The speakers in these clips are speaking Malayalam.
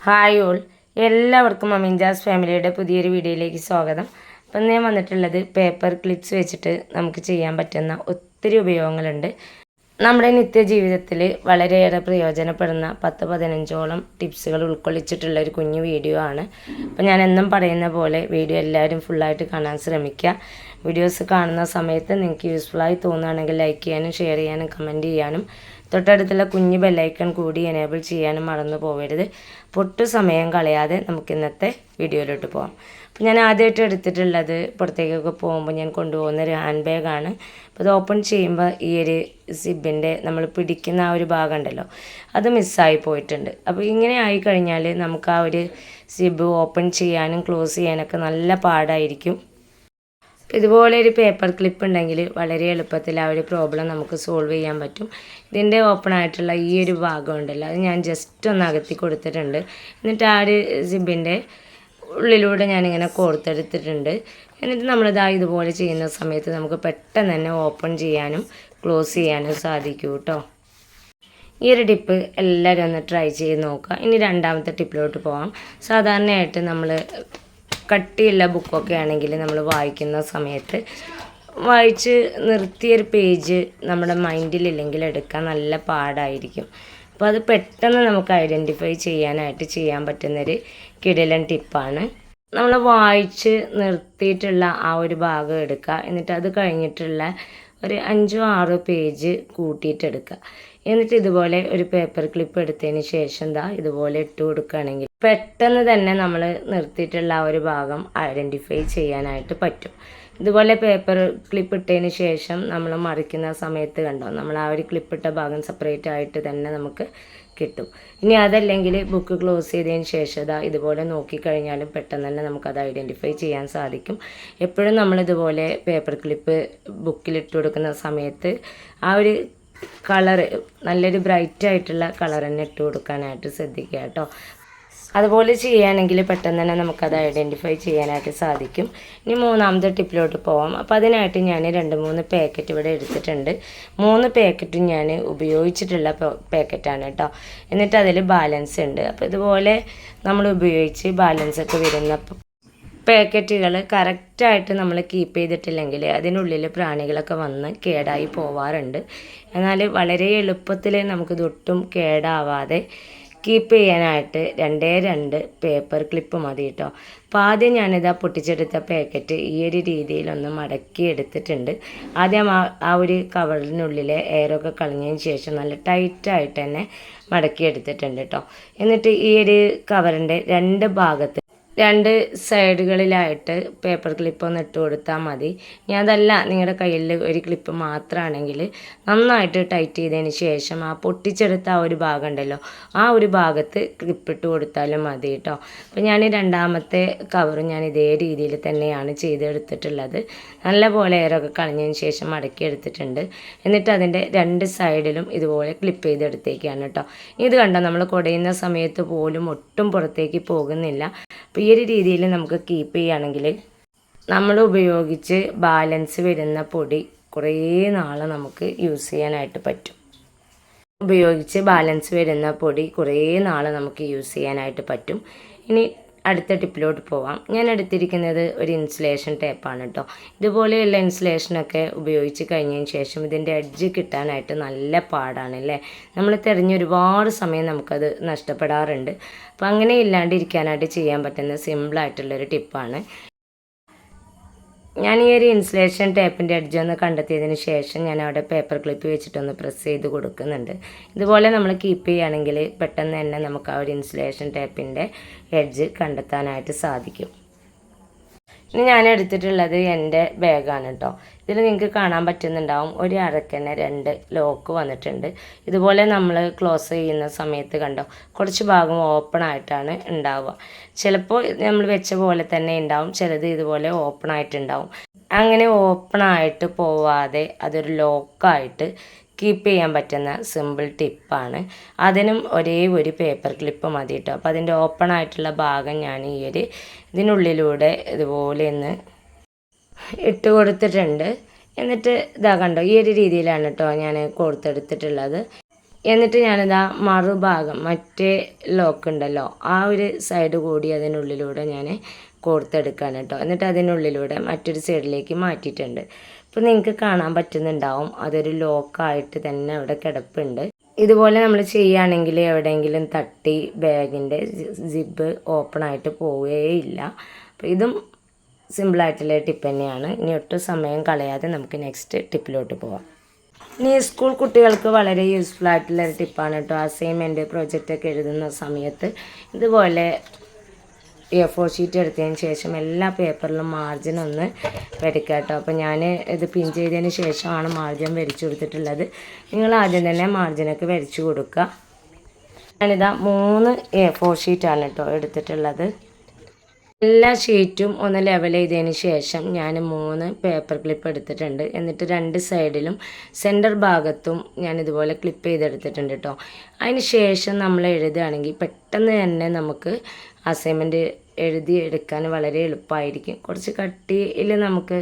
ഹായ് ഓൾ, എല്ലാവർക്കും അമിൻജാസ് ഫാമിലിയുടെ പുതിയൊരു വീഡിയോയിലേക്ക് സ്വാഗതം. അപ്പം ഞാൻ വന്നിട്ടുള്ളത് പേപ്പർ ക്ലിപ്സ് വെച്ചിട്ട് നമുക്ക് ചെയ്യാൻ പറ്റുന്ന ഒത്തിരി ഉപയോഗങ്ങളുണ്ട്. നമ്മുടെ നിത്യജീവിതത്തിൽ വളരെയേറെ പ്രയോജനപ്പെടുന്ന 10-15ഓളം ടിപ്സുകൾ ഉൾക്കൊള്ളിച്ചിട്ടുള്ള ഒരു കുഞ്ഞു വീഡിയോ ആണ്. അപ്പോൾ ഞാൻ എന്നും പറയുന്ന പോലെ വീഡിയോ എല്ലാവരും ഫുള്ളായിട്ട് കാണാൻ ശ്രമിക്കുക. വീഡിയോസ് കാണുന്ന സമയത്ത് നിങ്ങൾക്ക് യൂസ്ഫുള്ളായി തോന്നുകയാണെങ്കിൽ ലൈക്ക് ചെയ്യാനും ഷെയർ ചെയ്യാനും കമൻറ്റ് ചെയ്യാനും തൊട്ടടുത്തുള്ള കുഞ്ഞു ബെല്ലൈക്കൺ കൂടി എനേബിൾ ചെയ്യാനും മറന്നു പോകരുത്. പൊട്ടു സമയം കളയാതെ നമുക്ക് ഇന്നത്തെ വീഡിയോയിലോട്ട് പോകാം. അപ്പോൾ ഞാൻ ആദ്യമായിട്ട് എടുത്തിട്ടുള്ളത് പുറത്തേക്കൊക്കെ പോകുമ്പോൾ ഞാൻ കൊണ്ടുപോകുന്ന ഒരു ഹാൻഡ് ബാഗാണ്. അപ്പോൾ അത് ഓപ്പൺ ചെയ്യുമ്പോൾ ഈ ഒരു സിബിൻ്റെ നമ്മൾ പിടിക്കുന്ന ആ ഒരു ഭാഗം ഉണ്ടല്ലോ, അത് മിസ്സായി പോയിട്ടുണ്ട്. അപ്പോൾ ഇങ്ങനെ ആയിക്കഴിഞ്ഞാൽ നമുക്ക് ആ ഒരു സിബ് ഓപ്പൺ ചെയ്യാനും ക്ലോസ് ചെയ്യാനൊക്കെ നല്ല പാടായിരിക്കും. ഇതുപോലെ ഒരു പേപ്പർ ക്ലിപ്പ് ഉണ്ടെങ്കിൽ വളരെ എളുപ്പത്തിൽ ആ ഒരു പ്രോബ്ലം നമുക്ക് സോൾവ് ചെയ്യാൻ പറ്റും. ഇതിൻ്റെ ഓപ്പൺ ആയിട്ടുള്ള ഈ ഒരു ഭാഗം ഉണ്ടല്ലോ, അത് ഞാൻ ജസ്റ്റ് ഒന്ന് അകത്തി കൊടുത്തിട്ടുണ്ട്. എന്നിട്ട് ആ ഒരു സിബിൻ്റെ ഉള്ളിലൂടെ ഞാനിങ്ങനെ കോർത്തെടുത്തിട്ടുണ്ട്. എന്നിട്ട് നമ്മളിതാ ഇതുപോലെ ചെയ്യുന്ന സമയത്ത് നമുക്ക് പെട്ടെന്ന് തന്നെ ഓപ്പൺ ചെയ്യാനും ക്ലോസ് ചെയ്യാനും സാധിക്കും കേട്ടോ. ഈ ഒരു ടിപ്പ് എല്ലാവരും ഒന്ന് ട്രൈ ചെയ്ത് നോക്കുക. ഇനി രണ്ടാമത്തെ ടിപ്പിലോട്ട് പോകാം. സാധാരണയായിട്ട് നമ്മൾ കട്ടിയുള്ള ബുക്കൊക്കെ ആണെങ്കിൽ നമ്മൾ വായിക്കുന്ന സമയത്ത് വായിച്ച് നിർത്തിയൊരു പേജ് നമ്മുടെ മൈൻഡിലില്ലെങ്കിൽ എടുക്കാൻ നല്ല പാടായിരിക്കും. അപ്പോൾ അത് പെട്ടെന്ന് നമുക്ക് ഐഡൻറ്റിഫൈ ചെയ്യാനായിട്ട് ചെയ്യാൻ പറ്റുന്നൊരു കിടിലൻ ടിപ്പാണ്. നമ്മൾ വായിച്ച് നിർത്തിയിട്ടുള്ള ആ ഒരു ഭാഗം എടുക്കുക. എന്നിട്ട് അത് കഴിഞ്ഞിട്ടുള്ള ഒരു 5-6 പേജ് കൂട്ടിയിട്ടെടുക്കുക. എന്നിട്ട് ഇതുപോലെ ഒരു പേപ്പർ ക്ലിപ്പ് എടുത്തതിന് ശേഷം ഇതുപോലെ ഇട്ട് കൊടുക്കുകയാണെങ്കിൽ പെട്ടെന്ന് തന്നെ നമ്മൾ നിർത്തിയിട്ടുള്ള ആ ഒരു ഭാഗം ഐഡൻറ്റിഫൈ ചെയ്യാനായിട്ട് പറ്റും. ഇതുപോലെ പേപ്പർ ക്ലിപ്പ് ഇട്ടതിന് ശേഷം നമ്മൾ മറിക്കുന്ന സമയത്ത് കണ്ടോ, നമ്മൾ ആ ഒരു ക്ലിപ്പിട്ട ഭാഗം സെപ്പറേറ്റ് ആയിട്ട് തന്നെ നമുക്ക് കിട്ടും. ഇനി അതല്ലെങ്കിൽ ബുക്ക് ക്ലോസ് ചെയ്തതിന് ശേഷം ഇതുപോലെ നോക്കിക്കഴിഞ്ഞാലും പെട്ടെന്ന് തന്നെ നമുക്കത് ഐഡൻറ്റിഫൈ ചെയ്യാൻ സാധിക്കും. എപ്പോഴും നമ്മളിതുപോലെ പേപ്പർ ക്ലിപ്പ് ബുക്കിലിട്ട് കൊടുക്കുന്ന സമയത്ത് ആ ഒരു കളറ് നല്ലൊരു ബ്രൈറ്റ് ആയിട്ടുള്ള കളർ തന്നെ ഇട്ട് കൊടുക്കാനായിട്ട് ശ്രദ്ധിക്കുക കേട്ടോ. അതുപോലെ ചെയ്യുകയാണെങ്കിൽ പെട്ടെന്ന് തന്നെ നമുക്കത് ഐഡൻറ്റിഫൈ ചെയ്യാനായിട്ട് സാധിക്കും. ഇനി മൂന്നാമത്തെ ടിപ്പിലോട്ട് പോവാം. അപ്പോൾ അതിനായിട്ട് ഞാൻ 2-3 പാക്കറ്റ് ഇവിടെ എടുത്തിട്ടുണ്ട്. 3 പാക്കറ്റും ഞാൻ ഉപയോഗിച്ചിട്ടുള്ള പാക്കറ്റാണ് കേട്ടോ. എന്നിട്ട് അതിൽ ബാലൻസ് ഉണ്ട്. അപ്പോൾ ഇതുപോലെ നമ്മൾ ഉപയോഗിച്ച് ബാലൻസ് ഒക്കെ വരുന്ന പാക്കറ്റുകൾ കറക്റ്റായിട്ട് നമ്മൾ കീപ്പ് ചെയ്തിട്ടില്ലെങ്കിൽ അതിനുള്ളിൽ പ്രാണികളൊക്കെ വന്ന് കേടായി പോവാറുണ്ട്. എന്നാൽ വളരെ എളുപ്പത്തിൽ നമുക്കിതൊട്ടും കേടാവാതെ കീപ്പ് ചെയ്യാനായിട്ട് 2 പേപ്പർ ക്ലിപ്പ് മതി കേട്ടോ. അപ്പോൾ ആദ്യം ഞാനിതാ പൊട്ടിച്ചെടുത്ത പാക്കറ്റ് ഈ ഒരു രീതിയിലൊന്ന് മടക്കി എടുത്തിട്ടുണ്ട്. ആദ്യം ആ ഒരു കവറിനുള്ളിലെ എയറൊക്കെ കളഞ്ഞതിന് ശേഷം നല്ല ടൈറ്റായിട്ട് തന്നെ മടക്കി എടുത്തിട്ടുണ്ട് കേട്ടോ. എന്നിട്ട് ഈ ഒരു കവറിൻ്റെ 2 സൈഡുകളിലായിട്ട് പേപ്പർ ക്ലിപ്പ് ഒന്ന് ഇട്ട് കൊടുത്താൽ മതി. ഇനി അതല്ല നിങ്ങളുടെ കയ്യിൽ ഒരു ക്ലിപ്പ് മാത്രമാണെങ്കിൽ നന്നായിട്ട് ടൈറ്റ് ചെയ്തതിന് ശേഷം ആ പൊട്ടിച്ചെടുത്ത ആ ഒരു ഭാഗം ഉണ്ടല്ലോ, ആ ഒരു ഭാഗത്ത് ക്ലിപ്പ് ഇട്ട് കൊടുത്താലും മതി കേട്ടോ. അപ്പോൾ ഞാൻ രണ്ടാമത്തെ കവറും ഞാൻ ഇതേ രീതിയിൽ തന്നെയാണ് ചെയ്തെടുത്തിട്ടുള്ളത്. നല്ലപോലെ എയറൊക്കെ കളഞ്ഞതിന് ശേഷം മടക്കി എടുത്തിട്ടുണ്ട്. എന്നിട്ട് അതിൻ്റെ 2 സൈഡിലും ഇതുപോലെ ക്ലിപ്പ് ചെയ്തെടുത്തേക്കാണ് കേട്ടോ. ഇത് കണ്ടോ, നമ്മൾ കുടയുന്ന സമയത്ത് പോലും ഒട്ടും പുറത്തേക്ക് പോകുന്നില്ല. അപ്പോൾ ഈ ഒരു രീതിയിൽ നമുക്ക് കീപ്പ് ചെയ്യുകയാണെങ്കിൽ നമ്മൾ ഉപയോഗിച്ച് ബാലൻസ് വരുന്ന പൊടി കുറേ നാൾ നമുക്ക് യൂസ് ചെയ്യാനായിട്ട് പറ്റും. ഇനി അടുത്ത ടിപ്പിലോട്ട് പോവാം. ഞാൻ എടുത്തിരിക്കുന്നത് ഒരു ഇൻസുലേഷൻ ടേപ്പാണ് കേട്ടോ. ഇതുപോലെയുള്ള ഇൻസുലേഷനൊക്കെ ഉപയോഗിച്ച് കഴിഞ്ഞതിന് ശേഷം ഇതിൻ്റെ എഡ്ജ് കിട്ടാനായിട്ട് നല്ല പാടാണ് അല്ലേ. നമ്മൾ തിരഞ്ഞ് ഒരുപാട് സമയം നമുക്കത് നഷ്ടപ്പെടാറുണ്ട്. അപ്പോൾ അങ്ങനെ ഇല്ലാണ്ടിരിക്കാനായിട്ട് ചെയ്യാൻ പറ്റുന്ന സിമ്പിളായിട്ടുള്ളൊരു ടിപ്പാണ്. ഞാൻ ഈ ഒരു ഇൻസുലേഷൻ ടേപ്പിൻ്റെ എഡ്ജ് ഒന്ന് കണ്ടെത്തിയതിന് ശേഷം ഞാൻ അവിടെ പേപ്പർ ക്ലിപ്പ് വെച്ചിട്ടൊന്ന് പ്രസ് ചെയ്ത് കൊടുക്കുന്നുണ്ട്. ഇതുപോലെ നമ്മൾ കീപ്പ് ചെയ്യുകയാണെങ്കിൽ പെട്ടെന്ന് തന്നെ നമുക്ക് ആ ഒരു ഇൻസുലേഷൻ ടേപ്പിൻ്റെ എഡ്ജ് കണ്ടെത്താനായിട്ട് സാധിക്കും. ഇനി ഞാൻ എടുത്തിട്ടുള്ളത് എൻ്റെ ബാഗാണ് കേട്ടോ. ഇതിൽ നിങ്ങൾക്ക് കാണാൻ പറ്റുന്നുണ്ടാവും ഒരു അരക്കന്നെ 2 ലോക്ക് വന്നിട്ടുണ്ട്. ഇതുപോലെ നമ്മൾ ക്ലോസ് ചെയ്യുന്ന സമയത്ത് കണ്ടോ, കുറച്ച് ഭാഗം ഓപ്പൺ ആയിട്ടാണ് ഉണ്ടാവുക. ചിലപ്പോൾ നമ്മൾ വെച്ച പോലെ തന്നെ ഉണ്ടാവും, ചിലത് ഇതുപോലെ ഓപ്പൺ ആയിട്ടുണ്ടാവും. അങ്ങനെ ഓപ്പൺ ആയിട്ട് പോവാതെ അതൊരു ലോക്കായിട്ട് കീപ്പ് ചെയ്യാൻ പറ്റുന്ന സിമ്പിൾ ടിപ്പാണ്. അതിനും ഒരേ ഒരു പേപ്പർ ക്ലിപ്പ് മതി കേട്ടോ. അപ്പോൾ അതിൻ്റെ ഓപ്പൺ ആയിട്ടുള്ള ഭാഗം ഞാൻ ഈ ഒരു ഇതിനുള്ളിലൂടെ ഇതുപോലെ ഒന്ന് ഇട്ട് കൊടുത്തിട്ടുണ്ട്. എന്നിട്ട് ഇതാ കണ്ടോ, ഈ ഒരു രീതിയിലാണ് കേട്ടോ ഞാൻ കോർത്തെടുത്തിട്ടുള്ളത്. എന്നിട്ട് ഞാനിതാ മറുഭാഗം മറ്റേ ലോക്ക് ഉണ്ടല്ലോ ആ ഒരു സൈഡ് കൂടി അതിനുള്ളിലൂടെ ഞാൻ കോർത്തെടുക്കുകയാണ് കേട്ടോ. എന്നിട്ട് അതിനുള്ളിലൂടെ മറ്റൊരു സൈഡിലേക്ക് മാറ്റിയിട്ടുണ്ട്. ഇപ്പോൾ നിങ്ങൾക്ക് കാണാൻ പറ്റുന്നുണ്ടാവും അതൊരു ലോക്കായിട്ട് തന്നെ അവിടെ കിടപ്പുണ്ട്. ഇതുപോലെ നമ്മൾ ചെയ്യുകയാണെങ്കിൽ എവിടെയെങ്കിലും തട്ടി ബാഗിൻ്റെ സിബ് ഓപ്പൺ ആയിട്ട് പോവുകയില്ല. അപ്പോൾ ഇതും സിമ്പിളായിട്ടുള്ള ടിപ്പ് തന്നെയാണ്. ഇനി ഒട്ടും സമയം കളയാതെ നമുക്ക് നെക്സ്റ്റ് ടിപ്പിലോട്ട് പോവാം. ഇനി സ്കൂൾ കുട്ടികൾക്ക് വളരെ യൂസ്ഫുൾ ആയിട്ടുള്ളൊരു ടിപ്പാണ് കേട്ടോ. അസൈൻമെൻറ്റ് പ്രൊജക്റ്റൊക്കെ എഴുതുന്ന സമയത്ത് ഇതുപോലെ A4 ഷീറ്റ് എടുത്തതിന് ശേഷം എല്ലാ പേപ്പറിലും മാർജിൻ ഒന്ന് വരയ്ക്കുക കേട്ടോ. അപ്പോൾ ഞാൻ ഇത് പിൻ ചെയ്തതിന് ശേഷമാണ് മാർജിൻ വരച്ചു കൊടുത്തിട്ടുള്ളത്. നിങ്ങൾ ആദ്യം തന്നെ മാർജിനൊക്കെ വരച്ചു കൊടുക്കുക. ഞാനിതാ 3 A4 ഷീറ്റാണ് കേട്ടോ എടുത്തിട്ടുള്ളത്. എല്ലാ ഷീറ്റും ഒന്ന് ലെവൽ ചെയ്തതിന് ശേഷം ഞാൻ 3 പേപ്പർ ക്ലിപ്പ് എടുത്തിട്ടുണ്ട്. എന്നിട്ട് 2 സൈഡിലും സെൻറ്റർ ഭാഗത്തും ഞാൻ ഇതുപോലെ ക്ലിപ്പ് ചെയ്തെടുത്തിട്ടുണ്ട് കേട്ടോ. അതിന് ശേഷം നമ്മൾ എഴുതുകയാണെങ്കിൽ പെട്ടെന്ന് തന്നെ നമുക്ക് അസൈൻമെൻറ്റ് എഴുതിയെടുക്കാൻ വളരെ എളുപ്പമായിരിക്കും. കുറച്ച് കട്ടിയിൽ നമുക്ക്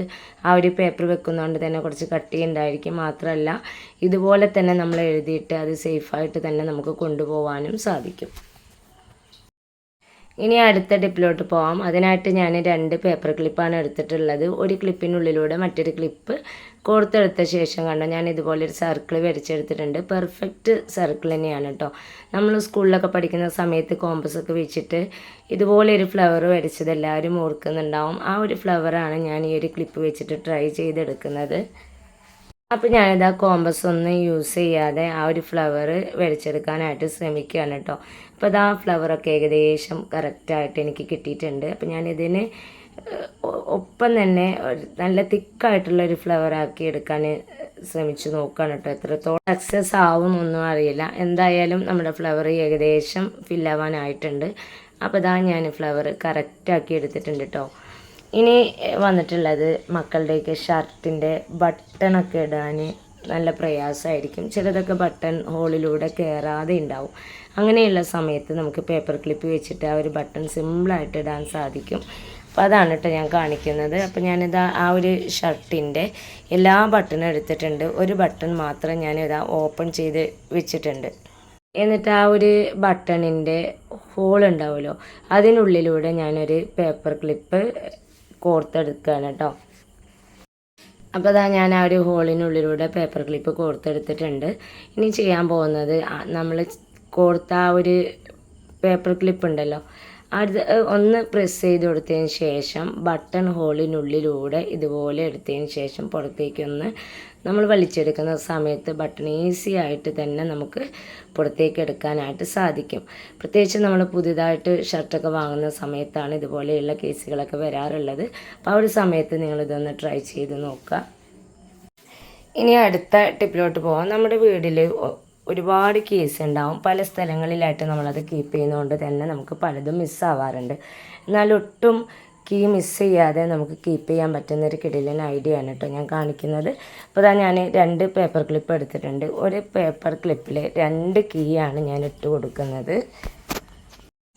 ആ ഒരു പേപ്പർ വെക്കുന്നതുകൊണ്ട് തന്നെ കുറച്ച് കട്ടി ഉണ്ടായിരിക്കും. മാത്രമല്ല ഇതുപോലെ തന്നെ നമ്മൾ എഴുതിയിട്ട് അത് സേഫായിട്ട് തന്നെ നമുക്ക് കൊണ്ടുപോകാനും സാധിക്കും. ഇനി അടുത്ത ടിപ്പിലോട്ട് പോകാം. അതിനായിട്ട് ഞാൻ 2 പേപ്പർ ക്ലിപ്പാണ് എടുത്തിട്ടുള്ളത്. ഒരു ക്ലിപ്പിനുള്ളിലൂടെ മറ്റൊരു ക്ലിപ്പ് കോർത്തെടുത്ത ശേഷം കണ്ടോ ഞാൻ ഇതുപോലെ ഒരു സർക്കിൾ വരച്ചെടുത്തിട്ടുണ്ട്. പെർഫെക്റ്റ് സർക്കിൾ തന്നെയാണ് കേട്ടോ. നമ്മൾ സ്കൂളിലൊക്കെ പഠിക്കുന്ന സമയത്ത് കോമ്പസൊക്കെ വെച്ചിട്ട് ഇതുപോലെ ഒരു ഫ്ലവർ വരച്ചത് എല്ലാവരും ഓർക്കുന്നുണ്ടാവും. ആ ഒരു ഫ്ലവറാണ് ഞാൻ ഈ ഒരു ക്ലിപ്പ് വെച്ചിട്ട് ട്രൈ ചെയ്തെടുക്കുന്നത്. അപ്പോൾ ഞാനിതാ കോമ്പസ് ഒന്നും യൂസ് ചെയ്യാതെ ആ ഒരു ഫ്ലവർ വരച്ചെടുക്കാനായിട്ട് ശ്രമിക്കുകയാണ് കേട്ടോ. അപ്പോൾ ഇതാ ഫ്ലവറൊക്കെ ഏകദേശം കറക്റ്റായിട്ട് എനിക്ക് കിട്ടിയിട്ടുണ്ട്. അപ്പോൾ ഞാനിതിന് ഒപ്പം തന്നെ നല്ല തിക്കായിട്ടുള്ളൊരു ഫ്ലവറാക്കി എടുക്കാൻ ശ്രമിച്ചു നോക്കുകയാണ് കേട്ടോ. എത്രത്തോളം സക്സസ് ആവുമെന്നൊന്നും അറിയില്ല. എന്തായാലും നമ്മുടെ ഫ്ലവർ ഏകദേശം ഫില്ലാവാനായിട്ടുണ്ട്. അപ്പോൾ ഇതാ ഞാൻ ഫ്ലവർ കറക്റ്റാക്കി എടുത്തിട്ടുണ്ട് കേട്ടോ. ഇനി വന്നിട്ടുള്ളത് മക്കളുടെയൊക്കെ ഷർട്ടിൻ്റെ ബട്ടണൊക്കെ ഇടാൻ നല്ല പ്രയാസമായിരിക്കും. ചിലതൊക്കെ ബട്ടൺ ഹോളിലൂടെ കയറാതെ ഉണ്ടാവും. അങ്ങനെയുള്ള സമയത്ത് നമുക്ക് പേപ്പർ ക്ലിപ്പ് വെച്ചിട്ട് ആ ഒരു ബട്ടൺ സിമ്പിളായിട്ട് ഇടാൻ സാധിക്കും. അപ്പോൾ അതാണ് കേട്ടോ ഞാൻ കാണിക്കുന്നത്. അപ്പോൾ ഞാനിതാ ആ ഒരു ഷർട്ടിൻ്റെ എല്ലാ ബട്ടണും എടുത്തിട്ടുണ്ട്. ഒരു ബട്ടൺ മാത്രം ഞാനിതാ ഓപ്പൺ ചെയ്ത് വെച്ചിട്ടുണ്ട്. എന്നിട്ട് ആ ഒരു ബട്ടണിൻ്റെ ഹോൾ ഉണ്ടാവുമല്ലോ അതിനുള്ളിലൂടെ ഞാനൊരു പേപ്പർ ക്ലിപ്പ് കോർത്തെടുക്കുകയാണ് കേട്ടോ. അപ്പോൾ അതാ ഞാൻ ആ ഒരു ഹോളിനുള്ളിലൂടെ പേപ്പർ ക്ലിപ്പ് കോർത്തെടുത്തിട്ടുണ്ട്. ഇനി ചെയ്യാൻ പോകുന്നത് നമ്മൾ കോർത്ത ആ ഒരു പേപ്പർ ക്ലിപ്പ് ഉണ്ടല്ലോ അത് ഒന്ന് പ്രസ് ചെയ്ത് കൊടുത്തതിന് ശേഷം ബട്ടൺ ഹോളിനുള്ളിലൂടെ ഇതുപോലെ എടുത്തതിന് ശേഷം പുറത്തേക്കൊന്ന് നമ്മൾ വലിച്ചെടുക്കുന്ന സമയത്ത് ബട്ടൺ ഈസി ആയിട്ട് തന്നെ നമുക്ക് പുറത്തേക്ക് എടുക്കാനായിട്ട് സാധിക്കും. പ്രത്യേകിച്ച് നമ്മൾ പുതിയതായിട്ട് ഷർട്ടൊക്കെ വാങ്ങുന്ന സമയത്താണ് ഇതുപോലെയുള്ള കേസുകളൊക്കെ വരാറുള്ളത്. അപ്പോൾ ആ ഒരു സമയത്ത് നിങ്ങളിതൊന്ന് ട്രൈ ചെയ്ത് നോക്കുക. ഇനി അടുത്ത ടിപ്പിലോട്ട് പോകാം. നമ്മുടെ വീട്ടിൽ ഒരുപാട് കേസ് ഉണ്ടാവും. പല സ്ഥലങ്ങളിലായിട്ട് നമ്മളത് കീപ്പ് ചെയ്യുന്നതുകൊണ്ട് തന്നെ നമുക്ക് പലതും മിസ്സാവാറുണ്ട്. എന്നാൽ ഒട്ടും കീ മിസ് ചെയ്യാതെ നമുക്ക് കീപ്പ് ചെയ്യാൻ പറ്റുന്നൊരു കിടിലൻ ഐഡിയ ആണ് കേട്ടോ ഞാൻ കാണിക്കുന്നത്. അപ്പോൾ അതാ ഞാൻ 2 പേപ്പർ ക്ലിപ്പ് എടുത്തിട്ടുണ്ട്. ഒരു പേപ്പർ ക്ലിപ്പിൽ 2 കീയാണ് ഞാൻ ഇട്ട് കൊടുക്കുന്നത്.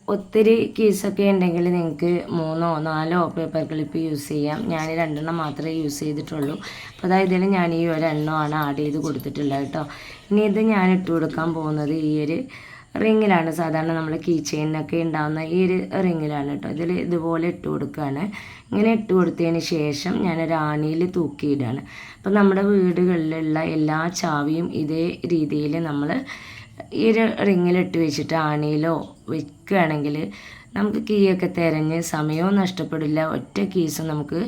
ഒത്തിരി കീസൊക്കെ ഉണ്ടെങ്കിൽ നിങ്ങൾക്ക് 3 or 4 പേപ്പർ ക്ലിപ്പ് യൂസ് ചെയ്യാം. ഞാൻ 2 മാത്രമേ യൂസ് ചെയ്തിട്ടുള്ളൂ. അപ്പോൾ അതായത് ഇതിൽ ഞാൻ ഈ ഒരു എണ്ണമാണ് ആഡ് ചെയ്ത് കൊടുത്തിട്ടുള്ളത് കേട്ടോ. ഇനി ഇത് ഞാൻ ഇട്ട് കൊടുക്കാൻ പോകുന്നത് ഈ ഒരു റിങ്ങിലാണ്. സാധാരണ നമ്മൾ കീ ചെയിനൊക്കെ ഉണ്ടാകുന്ന ഈ ഒരു റിങ്ങിലാണ് കേട്ടോ. ഇതിൽ ഇതുപോലെ ഇട്ട് കൊടുക്കുകയാണ്. ഇങ്ങനെ ഇട്ട് കൊടുത്തതിന് ശേഷം ഞാനൊരു ആണിയിൽ തൂക്കിയിടാണ്. അപ്പം നമ്മുടെ വീടുകളിലുള്ള എല്ലാ ചാവിയും ഇതേ രീതിയിൽ നമ്മൾ ഈ ഒരു റിങ്ങിലിട്ട് വെച്ചിട്ട് ആണിയിലോ വെക്കുകയാണെങ്കിൽ നമുക്ക് കീയൊക്കെ തിരഞ്ഞ് സമയവും നഷ്ടപ്പെടില്ല. ഒറ്റ കീസും നമുക്ക്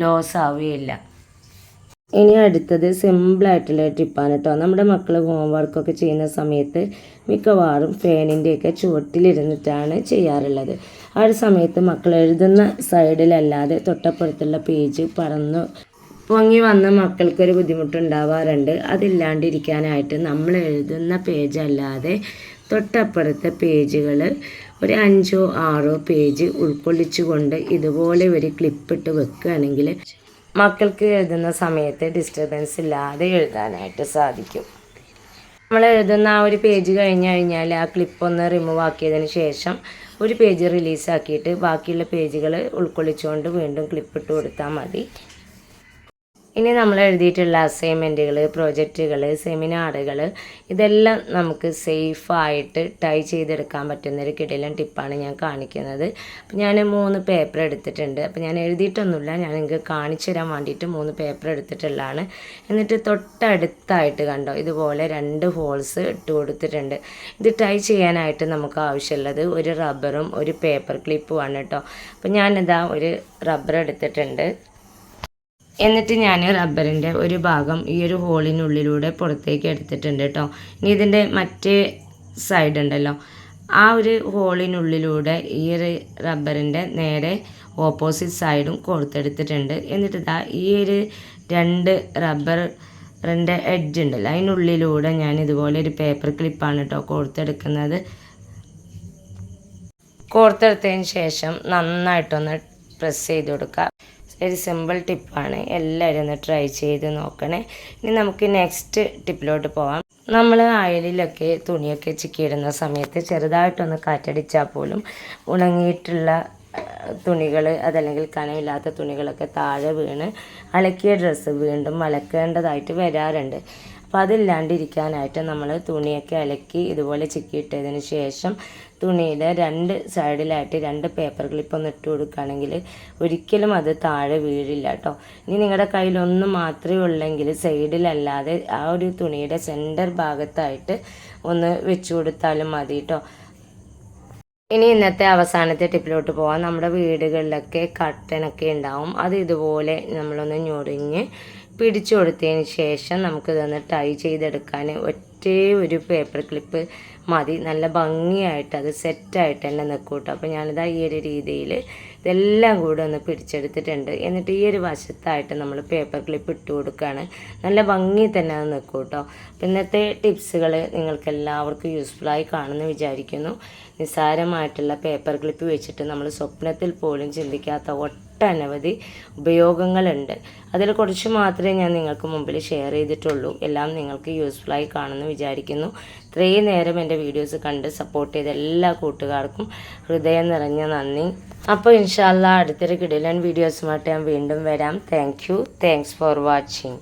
ലോസ് ആവുകയില്ല. ഇനി അടുത്തത് സിമ്പിളായിട്ടുള്ള ടിപ്പാണ് കേട്ടോ. നമ്മുടെ മക്കൾ ഹോംവർക്കൊക്കെ ചെയ്യുന്ന സമയത്ത് മിക്കവാറും ഫാനിൻ്റെയൊക്കെ ചുവട്ടിലിരുന്നിട്ടാണ് ചെയ്യാറുള്ളത്. ആ ഒരു സമയത്ത് മക്കൾ എഴുതുന്ന സൈഡിലല്ലാതെ തൊട്ടപ്പുറത്തുള്ള പേജ് പറന്ന് പൊങ്ങി വന്ന മക്കൾക്കൊരു ബുദ്ധിമുട്ടുണ്ടാവാറുണ്ട്. അതില്ലാണ്ടിരിക്കാനായിട്ട് നമ്മൾ എഴുതുന്ന പേജ് അല്ലാതെ തൊട്ടപ്പുറത്തെ പേജുകൾ ഒരു 5 or 6 പേജ് ഉൾക്കൊള്ളിച്ചുകൊണ്ട് ഇതുപോലെ ഒരു ക്ലിപ്പിട്ട് വെക്കുകയാണെങ്കിൽ മക്കൾക്ക് എഴുതുന്ന സമയത്ത് ഡിസ്റ്റർബൻസ് ഇല്ലാതെ എഴുതാനായിട്ട് സാധിക്കും. നമ്മൾ എഴുതുന്ന ആ ഒരു പേജ് കഴിഞ്ഞ് കഴിഞ്ഞാൽ ആ ക്ലിപ്പ് ഒന്ന് റിമൂവ് ആക്കിയതിന് ശേഷം ഒരു പേജ് റിലീസാക്കിയിട്ട് ബാക്കിയുള്ള പേജുകൾ ഉൾക്കൊള്ളിച്ചുകൊണ്ട് വീണ്ടും ക്ലിപ്പിട്ട് കൊടുത്താൽ മതി. ഇനി നമ്മൾ എഴുതിയിട്ടുള്ള അസൈൻമെൻറ്റുകൾ, പ്രൊജക്റ്റുകൾ, സെമിനാറുകൾ ഇതെല്ലാം നമുക്ക് സേഫായിട്ട് ടൈ ചെയ്തെടുക്കാൻ പറ്റുന്നൊരു കിടിലൻ ടിപ്പാണ് ഞാൻ കാണിക്കുന്നത്. അപ്പോൾ ഞാൻ 3 പേപ്പർ എടുത്തിട്ടുണ്ട്. അപ്പോൾ ഞാൻ എഴുതിയിട്ടൊന്നുമില്ല, ഞാൻ നിങ്ങൾക്ക് കാണിച്ചു തരാൻ വേണ്ടിയിട്ട് 3 പേപ്പർ എടുത്തിട്ടുള്ളതാണ്. എന്നിട്ട് തൊട്ടടുത്തായിട്ട് കണ്ടോ ഇതുപോലെ 2 ഹോൾസ് ഇട്ട് കൊടുത്തിട്ടുണ്ട്. ഇത് ടൈ ചെയ്യാനായിട്ട് നമുക്ക് ആവശ്യമുള്ളത് ഒരു റബ്ബറും ഒരു പേപ്പർ ക്ലിപ്പുമാണ് കേട്ടോ. അപ്പോൾ ഞാനിതാ ഒരു റബ്ബർ എടുത്തിട്ടുണ്ട്. എന്നിട്ട് ഞാൻ റബ്ബറിൻ്റെ ഒരു ഭാഗം ഈ ഒരു ഹോളിനുള്ളിലൂടെ പുറത്തേക്ക് എടുത്തിട്ടുണ്ട് കേട്ടോ. ഇനി ഇതിൻ്റെ മറ്റേ സൈഡ് ഉണ്ടല്ലോ, ആ ഒരു ഹോളിനുള്ളിലൂടെ ഈ ഒരു റബ്ബറിൻ്റെ നേരെ ഓപ്പോസിറ്റ് സൈഡും കോർത്തെടുത്തിട്ടുണ്ട്. എന്നിട്ട് ഇതാ ഈ ഒരു 2 റബ്ബറിൻ്റെ എഡ്ജ് ഉണ്ടല്ലോ അതിനുള്ളിലൂടെ ഞാൻ ഇതുപോലെ ഒരു പേപ്പർ ക്ലിപ്പാണ് കേട്ടോ കോർത്തെടുക്കുന്നത്. കോർത്തെടുത്തതിന് ശേഷം നന്നായിട്ടൊന്ന് പ്രസ് ചെയ്ത് കൊടുക്കുക. ഒരു സിമ്പിൾ ടിപ്പാണ്, എല്ലാവരും ഒന്ന് ട്രൈ ചെയ്ത് നോക്കണേ. ഇനി നമുക്ക് നെക്സ്റ്റ് ടിപ്പിലോട്ട് പോവാം. നമ്മൾ അയലിലൊക്കെ തുണിയൊക്കെ ചിക്കിയിടുന്ന സമയത്ത് ചെറുതായിട്ടൊന്ന് കാറ്റടിച്ചാൽ പോലും ഉണങ്ങിയിട്ടുള്ള തുണികൾ അതല്ലെങ്കിൽ കനമില്ലാത്ത തുണികളൊക്കെ താഴെ വീണ് അലക്കിയ ഡ്രസ്സ് വീണ്ടും അലക്കേണ്ടതായിട്ട് വരാറുണ്ട്. അപ്പോൾ അതില്ലാണ്ടിരിക്കാനായിട്ട് നമ്മൾ തുണിയൊക്കെ അലക്കി ഇതുപോലെ ചിക്കിയിട്ടതിന് ശേഷം തുണിയുടെ 2 സൈഡിലായിട്ട് 2 പേപ്പർ ക്ലിപ്പ് ഒന്ന് ഇട്ട് കൊടുക്കുകയാണെങ്കിൽ ഒരിക്കലും അത് താഴെ വീഴില്ല കേട്ടോ. ഇനി നിങ്ങളുടെ കയ്യിൽ ഒന്ന് മാത്രമേ ഉള്ളെങ്കിൽ സൈഡിലല്ലാതെ ആ ഒരു തുണിയുടെ സെൻറ്റർ ഭാഗത്തായിട്ട് ഒന്ന് വെച്ച് കൊടുത്താലും മതി കേട്ടോ. ഇനി ഇന്നത്തെ അവസാനത്തെ ടിപ്പിലോട്ട് പോകാം. നമ്മുടെ വീടുകളിലൊക്കെ കർട്ടനൊക്കെ ഉണ്ടാവും. അത് ഇതുപോലെ നമ്മളൊന്ന് ഞൊറിഞ്ഞ് പിടിച്ചു കൊടുത്തതിന് ശേഷം നമുക്കിതൊന്ന് ടൈ ചെയ്തെടുക്കാൻ ഒറ്റേ ഒരു പേപ്പർ ക്ലിപ്പ് മതി. നല്ല ഭംഗിയായിട്ട് അത് സെറ്റായിട്ട് തന്നെ നിൽക്കും കേട്ടോ. അപ്പോൾ ഞാനിതാ ഈ ഒരു രീതിയിൽ ഇതെല്ലാം കൂടെ ഒന്ന് പിടിച്ചെടുത്തിട്ടുണ്ട്. എന്നിട്ട് ഈ ഒരു വശത്തായിട്ട് നമ്മൾ പേപ്പർ ക്ലിപ്പ് ഇട്ട് കൊടുക്കുകയാണ്. നല്ല ഭംഗി തന്നെ അത് നിൽക്കും കേട്ടോ. അപ്പോൾ ഇന്നത്തെ ടിപ്സുകൾ നിങ്ങൾക്ക് എല്ലാവർക്കും യൂസ്ഫുള്ളായി കാണുമെന്ന് വിചാരിക്കുന്നു. നിസ്സാരമായിട്ടുള്ള പേപ്പർ ക്ലിപ്പ് വെച്ചിട്ട് നമ്മൾ സ്വപ്നത്തിൽ പോലും ചിന്തിക്കാത്ത ഒട്ടനവധി ഉപയോഗങ്ങളുണ്ട്. അതിൽ കുറച്ച് മാത്രമേ ഞാൻ നിങ്ങൾക്ക് മുമ്പിൽ ഷെയർ ചെയ്തിട്ടുള്ളൂ. എല്ലാം നിങ്ങൾക്ക് യൂസ്ഫുള്ളായി കാണുമെന്ന് വിചാരിക്കുന്നു. ഇത്രയും നേരം എൻ്റെ വീഡിയോസ് കണ്ട് സപ്പോർട്ട് ചെയ്ത എല്ലാ കൂട്ടുകാർക്കും ഹൃദയം നിറഞ്ഞ നന്ദി. അപ്പോൾ ഇൻഷാ അല്ലാഹ് അടുത്തൊരു കിടിലൻ വീഡിയോസുമായിട്ട് ഞാൻ വീണ്ടും വരാം. Thanks for watching.